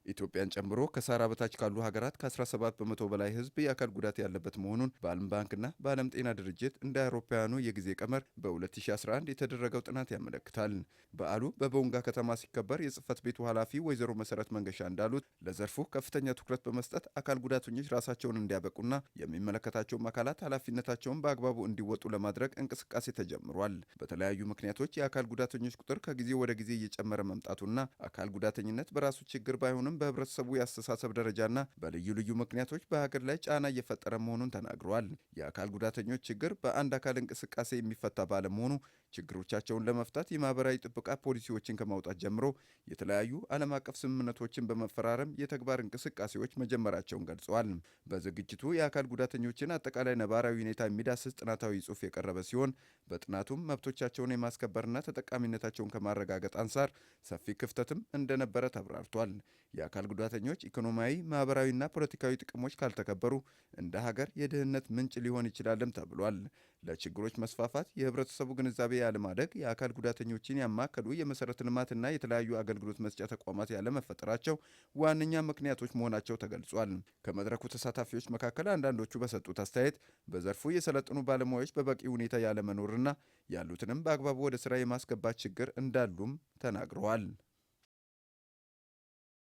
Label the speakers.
Speaker 1: ኢትዮጵያን ጨምሮ ከሳህራ በታች ካሉ ሀገራት ከ17 በመቶ በላይ ሕዝብ የአካል ጉዳት ያለበት መሆኑን በዓለም ባንክና በዓለም ጤና ድርጅት እንደ አውሮፓውያኑ የጊዜ ቀመር በ2011 የተደረገው ጥናት ያመለክታል። በዓሉ በቦንጋ ከተማ ሲከበር የጽህፈት ቤቱ ኃላፊ ወይዘሮ መሰረት መንገሻ እንዳሉት ለዘርፉ ከፍተኛ ትኩረት በመስጠት አካል ጉዳተኞች ራሳቸውን እንዲያበቁና የሚመለከታቸውም አካላት ኃላፊነታቸውን በአግባቡ እንዲወጡ ለማድረግ እንቅስቃሴ ተጀምሯል። በተለያዩ ምክንያቶች የአካል ጉዳተኞች ቁጥር ከጊዜ ወደ ጊዜ እየጨመረ መምጣቱና አካል ጉዳተኝነት በራሱ ችግር ባይሆንም በህብረተሰቡ የአስተሳሰብ ደረጃና በልዩ ልዩ ምክንያቶች በሀገር ላይ ጫና እየፈጠረ መሆኑን ተናግረዋል። የአካል ጉዳተኞች ችግር በአንድ አካል እንቅስቃሴ የሚፈታ ባለመሆኑ ችግሮቻቸውን ለመፍታት የማህበራዊ ጥበቃ ፖሊሲዎችን ከማውጣት ጀምሮ የተለያዩ ዓለም አቀፍ ስምምነቶችን በመፈራረም የተግባር እንቅስቃሴዎች መጀመራቸውን ገልጸዋል። በዝግጅቱ የአካል ጉዳተኞችን አጠቃላይ ነባራዊ ሁኔታ የሚዳስስ ጥናታዊ ጽሑፍ የቀረበ ሲሆን በጥናቱም መብቶቻቸውን የማስከበርና ተጠቃሚነታቸውን ከማረጋገጥ አንጻር ሰፊ ክፍተትም እንደነበረ ተብራርቷል። የአካል ጉዳተኞች ኢኮኖሚያዊ፣ ማህበራዊና ፖለቲካዊ ጥቅሞች ካልተከበሩ እንደ ሀገር የድህነት ምንጭ ሊሆን ይችላልም ተብሏል። ለችግሮች መስፋፋት የህብረተሰቡ ግንዛቤ ያለማደግ፣ የአካል ጉዳተኞችን ያማከሉ የመሰረተ ልማትና የተለያዩ አገልግሎት መስጫ ተቋማት ያለመፈጠራቸው ዋነኛ ምክንያቶች መሆናቸው ተገልጿል። ከመድረኩ ተሳታፊዎች መካከል አንዳንዶቹ በሰጡት አስተያየት በዘርፉ የሰለጠኑ ባለሙያዎች በበቂ ሁኔታ ያለመኖርና ያሉትንም በአግባቡ ወደ ስራ የማስገባት ችግር እንዳሉም ተናግረዋል።